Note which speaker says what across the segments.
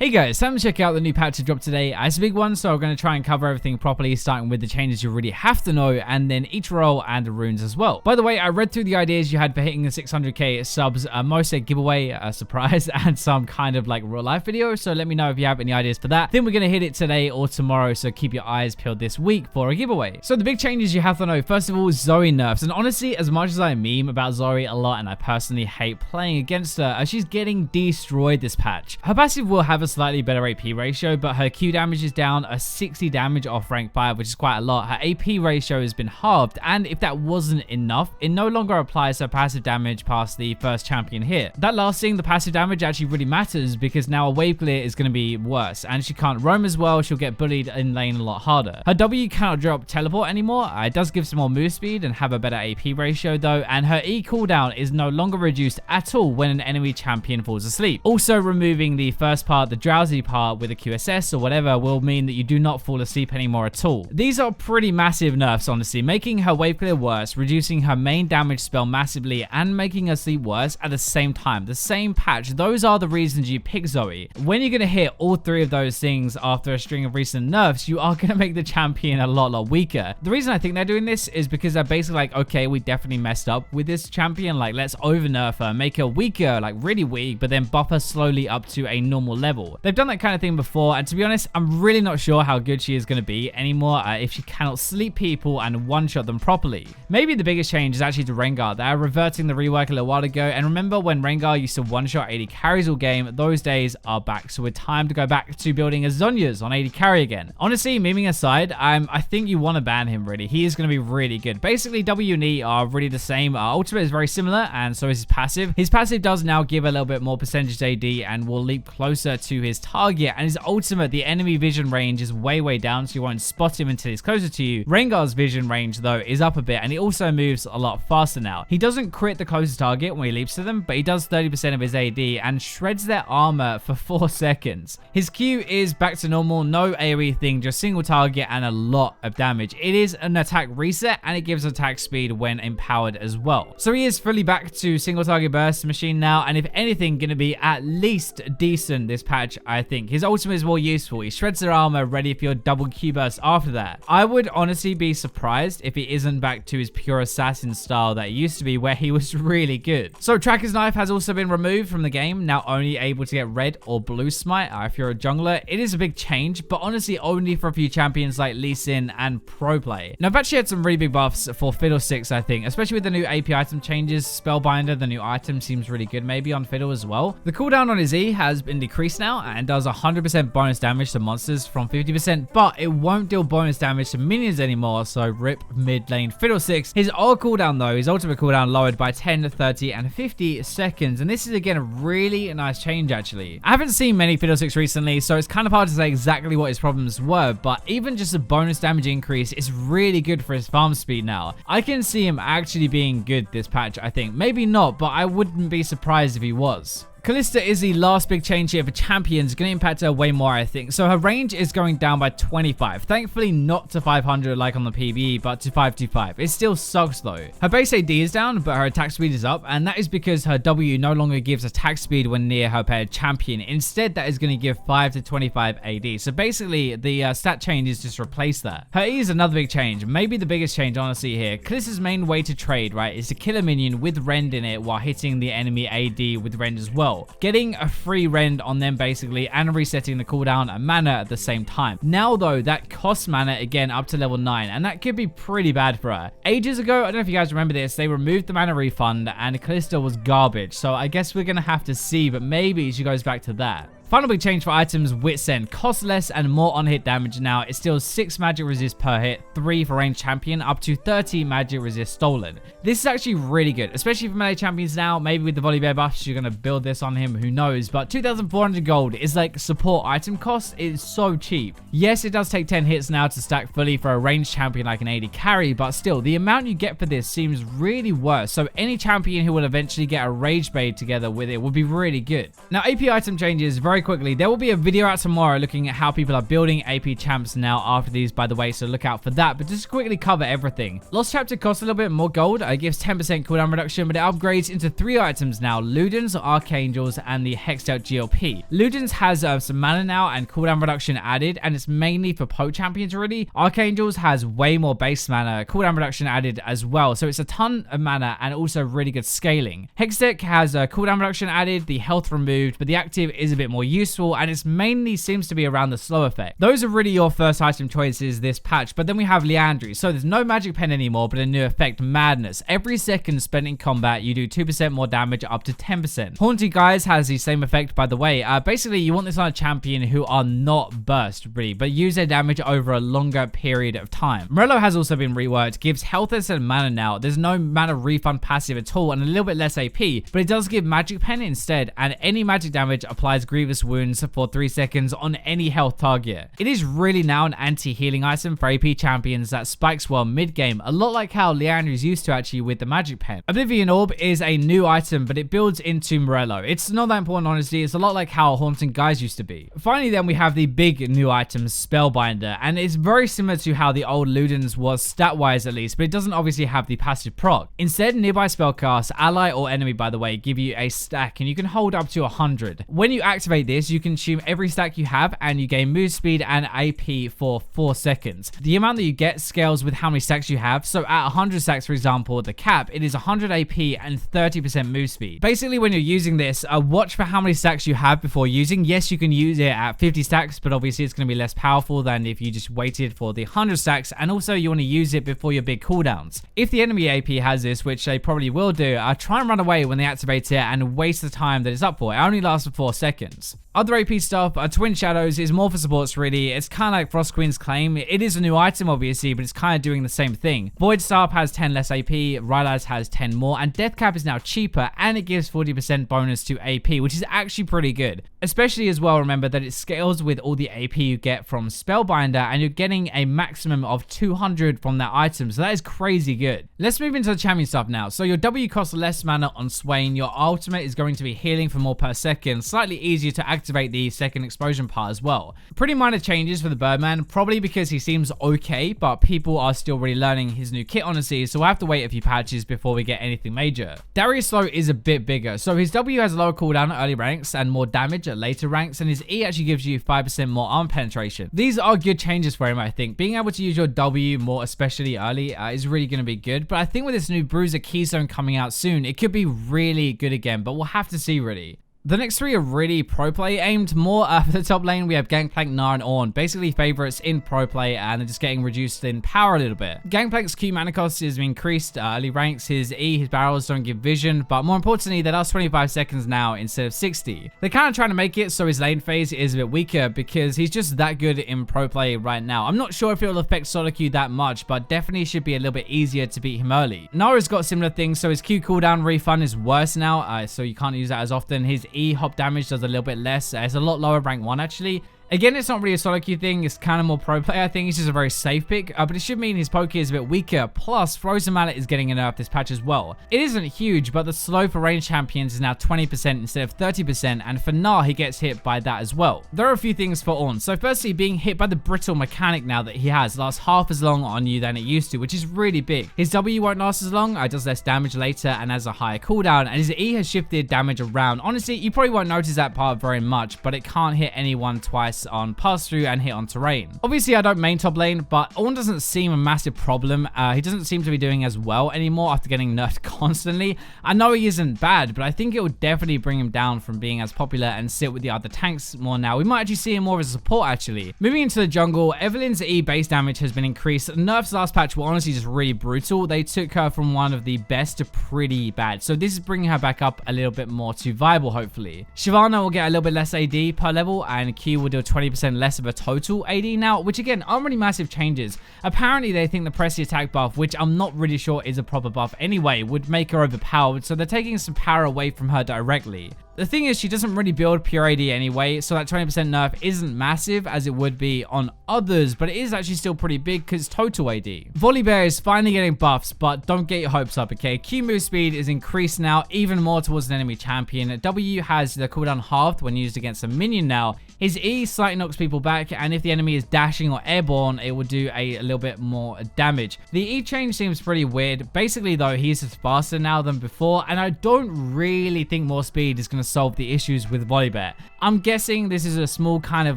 Speaker 1: Hey guys, time to check out the new patch that dropped today. It's a big one, so I'm going to try and cover everything properly, starting with the changes you really have to know, and then each role and the runes as well. By the way, I read through the ideas you had for hitting the 600k subs, most a giveaway, a surprise, and some kind of like real life video, so let me know if you have any ideas for that. Then we're going to hit it today or tomorrow, so keep your eyes peeled this week for a giveaway. So the big changes you have to know, first of all, Zoey nerfs, and honestly, as much as I meme about Zoey a lot, and I personally hate playing against her, she's getting destroyed this patch. Her passive will have a slightly better AP ratio, but her Q damage is down a 60 damage off rank 5, which is quite a lot. Her AP ratio has been halved, and if that wasn't enough, it no longer applies her passive damage past the first champion hit. That last thing, the passive damage, actually really matters because now a wave clear is going to be worse, and she can't roam as well. She'll get bullied in lane a lot harder. Her W cannot drop teleport anymore. It does give some more move speed and have a better AP ratio though, and her E cooldown is no longer reduced at all when an enemy champion falls asleep. Also, removing the first part, the drowsy part with a QSS or whatever, will mean that you do not fall asleep anymore at all. These are pretty massive nerfs, honestly, making her wave clear worse, reducing her main damage spell massively, and making her sleep worse at the same time. The same patch. Those are the reasons you pick Zoey. When you're going to hit all three of those things after a string of recent nerfs, you are going to make the champion a lot weaker. The reason I think they're doing this is because they're basically like, okay, we definitely messed up with this champion, like let's over nerf her, make her weaker, like really weak, but then buff her slowly up to a normal level. They've done that kind of thing before, and to be honest, I'm really not sure how good she is going to be anymore if she cannot sleep people and one-shot them properly. Maybe the biggest change is actually to Rengar. They are reverting the rework a little while ago, and remember when Rengar used to one-shot 80 carries all game? Those days are back, so it's time to go back to building a Zhonya's on 80 carry again. Honestly, memeing aside, I think you want to ban him really. He is going to be really good. Basically, W and E are really the same. Ultimate is very similar, and so is his passive. His passive does now give a little bit more percentage AD and will leap closer to his target, and his ultimate, the enemy vision range is way down, so you won't spot him until he's closer to you. Rengar's vision range though is up a bit, and he also moves a lot faster now. He doesn't crit the closest target when he leaps to them, but he does 30% of his AD and shreds their armor for 4 seconds. His Q is back to normal, no AoE thing, just single target and a lot of damage. It is an attack reset, and it gives attack speed when empowered as well. So he is fully back to single target burst machine now, and if anything, gonna be at least decent this patch, I think. His ultimate is more useful. He shreds their armor, ready for your double Q burst after that. I would honestly be surprised if he isn't back to his pure assassin style that he used to be, where he was really good. So Tracker's Knife has also been removed from the game, now only able to get red or blue smite if you're a jungler. It is a big change, but honestly only for a few champions like Lee Sin and pro play. Now I've actually had some really big buffs for Fiddlesticks, I think, especially with the new AP item changes. Spellbinder, the new item, seems really good maybe on Fiddle as well. The cooldown on his E has been decreased now and does 100% bonus damage to monsters from 50%, but it won't deal bonus damage to minions anymore, so rip mid lane Fiddlesticks. His ult cooldown though, his ultimate cooldown lowered by 10, 30, and 50 seconds, and this is again a really nice change actually. I haven't seen many Fiddlesticks recently, so it's kind of hard to say exactly what his problems were, but even just a bonus damage increase is really good for his farm speed now. I can see him actually being good this patch, I think. Maybe not, but I wouldn't be surprised if he was. Kalista is the last big change here for champions. Going to impact her way more, I think. So her range is going down by 25. Thankfully not to 500 like on the PvE, but to 525. It still sucks though. Her base AD is down, but her attack speed is up, and that is because her W no longer gives attack speed when near her paired champion. Instead, that is going to give 5 to 25 AD. So basically, the stat change is just replace that. Her E is another big change. Maybe the biggest change, honestly, here. Kalista's main way to trade, right, is to kill a minion with rend in it while hitting the enemy AD with rend as well. Getting a free rend on them basically, and resetting the cooldown and mana at the same time. Now though, that costs mana again up to level 9, and that could be pretty bad for her. Ages ago, I don't know if you guys remember this, they removed the mana refund and Kalista was garbage, so I guess we're gonna have to see, but maybe she goes back to that. Final big change for items, Wit's End. Costs less and more on hit damage now. It steals 6 magic resist per hit, 3 for ranged champion, up to 30 magic resist stolen. This is actually really good, especially for melee champions now. Maybe with the Volibear buffs, you're going to build this on him, who knows. But 2,400 gold is like support item cost. It is so cheap. Yes, it does take 10 hits now to stack fully for a ranged champion like an AD carry, but still, the amount you get for this seems really worth. So any champion who will eventually get a Rage Blade together with it would be really good. Now, AP item changes, very very quickly, there will be a video out tomorrow looking at how people are building AP champs now after these, by the way, so look out for that. But just to quickly cover everything. Lost Chapter costs a little bit more gold. It gives 10% cooldown reduction, but it upgrades into 3 items now: Ludens, Archangels, and the Hexed Out GLP. Ludens has some mana now and cooldown reduction added, and it's mainly for poke champions already. Archangels has way more base mana, cooldown reduction added as well, so it's a ton of mana and also really good scaling. Hextech has a cooldown reduction added, the health removed, but the active is a bit more useful, and it's mainly seems to be around the slow effect. Those are really your first item choices this patch, but then we have Leandry. So there's no magic pen anymore, but a new effect, Madness. Every second spent in combat, you do 2% more damage up to 10%. Haunted Guys has the same effect, by the way. Basically, you want this on a champion who are not burst, really, but use their damage over a longer period of time. Morello has also been reworked, gives health instead of mana now. There's no mana refund passive at all, and a little bit less AP, but it does give magic pen instead, and any magic damage applies grievous wounds for 3 seconds on any health target. It is really now an anti-healing item for AP champions that spikes well mid-game, a lot like how Leandry's used to actually with the magic pen. Oblivion Orb is a new item, but it builds into Morello. It's not that important, honestly. It's a lot like how Haunting Guys used to be. Finally, then we have the big new item, Spellbinder, and it's very similar to how the old Ludens was stat-wise at least, but it doesn't obviously have the passive proc. Instead, nearby spellcasts, ally or enemy, by the way, give you a stack, and you can hold up to 100. When you activate this, you consume every stack you have, and you gain move speed and AP for 4 seconds. The amount that you get scales with how many stacks you have, so at 100 stacks, for example, the cap, it is 100 AP and 30% move speed. Basically, when you're using this, watch for how many stacks you have before using. Yes, you can use it at 50 stacks, but obviously it's going to be less powerful than if you just waited for the 100 stacks, and also you want to use it before your big cooldowns. If the enemy AP has this, which they probably will do, try and run away when they activate it and waste the time that it's up for. It only lasts for 4 seconds. Other AP stuff, Twin Shadows is more for supports really. It's kind of like Frost Queen's Claim. It is a new item obviously, but it's kind of doing the same thing. Void Staff has 10 less AP, Rylaz has 10 more, and Death Cap is now cheaper, and it gives 40% bonus to AP, which is actually pretty good. Especially as well, remember that it scales with all the AP you get from Spellbinder, and you're getting a maximum of 200 from that item, so that is crazy good. Let's move into the champion stuff now. So your W costs less mana on Swain, your ultimate is going to be healing for more per second, slightly easier to activate the second explosion part as well. Pretty minor changes for the Birdman, probably because he seems okay, but people are still really learning his new kit honestly, so we'll have to wait a few patches before we get anything major. Darius Slow is a bit bigger, so his W has lower cooldown at early ranks and more damage at later ranks, and his E actually gives you 5% more arm penetration. These are good changes for him, I think. Being able to use your W more, especially early, is really going to be good, but I think with this new Bruiser Keystone coming out soon, it could be really good again, but we'll have to see really. The next 3 are really pro play aimed. More for the top lane, we have Gangplank, Gnar, and Ornn. Basically favorites in pro play, and they're just getting reduced in power a little bit. Gangplank's Q mana cost is increased early ranks. His E, his barrels don't give vision, but more importantly, they last 25 seconds now instead of 60. They're kind of trying to make it so his lane phase is a bit weaker because he's just that good in pro play right now. I'm not sure if it will affect solo Q that much, but definitely should be a little bit easier to beat him early. Nara's got similar things, so his Q cooldown refund is worse now, so you can't use that as often. His E hop damage does a little bit less. It's a lot lower rank 1 actually. Again, it's not really a solo queue thing. It's kind of more pro play. I think it's just a very safe pick, but it should mean his poke is a bit weaker. Plus, Frozen Mallet is getting a nerf this patch as well. It isn't huge, but the slow for range champions is now 20% instead of 30%, and for Gnar, he gets hit by that as well. There are a few things for Ornn. So firstly, being hit by the brittle mechanic now that he has lasts half as long on you than it used to, which is really big. His W won't last as long, does less damage later, and has a higher cooldown, and his E has shifted damage around. Honestly, you probably won't notice that part very much, but it can't hit anyone twice on pass through and hit on terrain. Obviously, I don't main top lane, but Ornn doesn't seem a massive problem. He doesn't seem to be doing as well anymore after getting nerfed constantly. I know he isn't bad, but I think it will definitely bring him down from being as popular and sit with the other tanks more now. We might actually see him more as a support actually. Moving into the jungle, Evelyn's E base damage has been increased. Nerf's last patch were honestly just really brutal. They took her from one of the best to pretty bad. So this is bringing her back up a little bit more to viable, hopefully. Shyvana will get a little bit less AD per level, and Q will deal 20% less of a total AD now, which again aren't really massive changes. Apparently they think the press the attack buff, which I'm not really sure is a proper buff anyway, would make her overpowered, so they're taking some power away from her directly. The thing is, she doesn't really build pure AD anyway, so that 20% nerf isn't massive as it would be on others, but it is actually still pretty big because total AD. Volibear is finally getting buffs, but don't get your hopes up, okay? Q move speed is increased now even more towards an enemy champion. W has the cooldown halved when used against a minion now. His E slightly knocks people back, and if the enemy is dashing or airborne, it will do a little bit more damage. The E change seems pretty weird. Basically though, he's just faster now than before, and I don't really think more speed is going to solve the issues with Volibear. I'm guessing this is a small kind of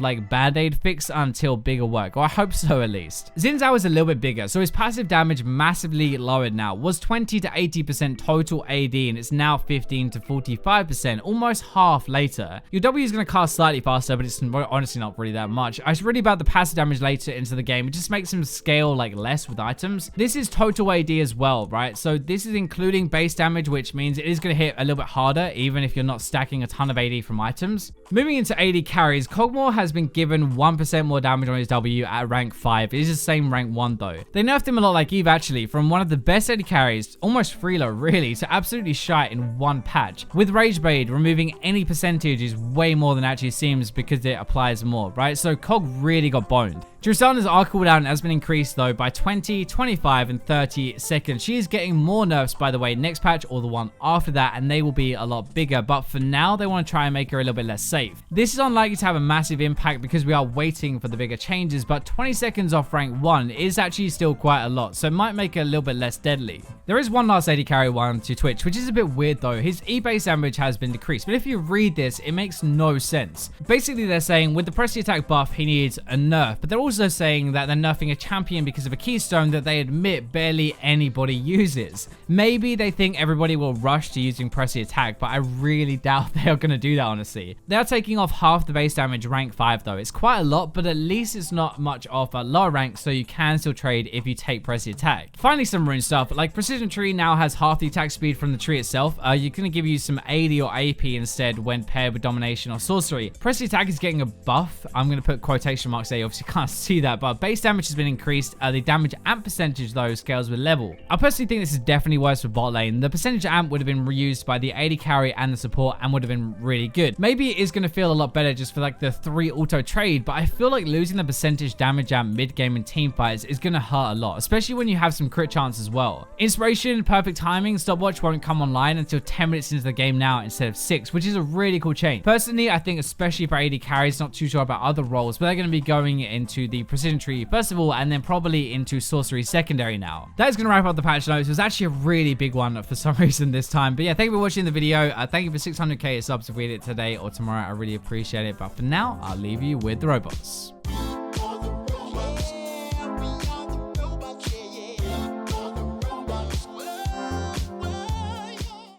Speaker 1: like band-aid fix until bigger work, or I hope so at least. Xin Zhao is a little bit bigger, so his passive damage massively lowered now. Was 20 to 80% total AD, and it's now 15 to 45%, almost half later. Your W is going to cast slightly faster, but it's honestly not really that much. It's really about the passive damage later into the game. It just makes him scale like less with items. This is total AD as well, right? So this is including base damage, which means it is going to hit a little bit harder, even if you're not stacking a ton of AD from items. Moving into AD carries, Kog'Maw has been given 1% more damage on his W at rank 5. It is the same rank 1 though. They nerfed him a lot like Eve actually, from one of the best AD carries, almost freeload really, to absolutely shite in one patch. With Rage Blade, removing any percentage is way more than it actually seems because it applies more, right? So Kog really got boned. Tristana's R cooldown has been increased though by 20, 25, and 30 seconds. She is getting more nerfs by the way next patch or the one after that, and they will be a lot bigger, but for now they want to try and make her a little bit less safe. This is unlikely to have a massive impact because we are waiting for the bigger changes, but 20 seconds off rank 1 is actually still quite a lot, so it might make it a little bit less deadly. There is one last AD carry one to Twitch, which is a bit weird though. His E base damage has been decreased, but if you read this, it makes no sense. Basically they're saying with the press the attack buff he needs a nerf, but they're also saying that they're nerfing a champion because of a keystone that they admit barely anybody uses. Maybe they think everybody will rush to using press the attack, but I really doubt they are going to do that honestly. They are taking off half the base damage rank 5 though. It's quite a lot, but at least it's not much off at lower rank, so you can still trade if you take press the attack. Finally some rune stuff, like Precision Tree now has half the attack speed from the tree itself. You're going to give you some AD or AP instead when paired with Domination or Sorcery. Press the attack is getting a buff. I'm going to put quotation marks there, you obviously can't see that, but base damage has been increased. The damage amp percentage though scales with level. I personally think this is definitely worse for bot lane. The percentage amp would have been reused by the AD carry and the support and would have been really good. Maybe it is going to feel a lot better just for like the 3 auto trade, but I feel like losing the percentage damage amp mid game in team fights is going to hurt a lot, especially when you have some crit chance as well. Inspiration, perfect timing, stopwatch won't come online until 10 minutes into the game now instead of 6, which is a really cool change. Personally, I think especially for AD carries, not too sure about other roles, but they're going to be going into the Precision Tree first of all, and then probably into Sorcery secondary now. That is going to wrap up the patch notes. It was actually a really big one for some reason this time, but yeah, thank you for watching the video. Thank you for 600k subs if we did it today or tomorrow. I really appreciate it, but for now, I'll leave you with the robots.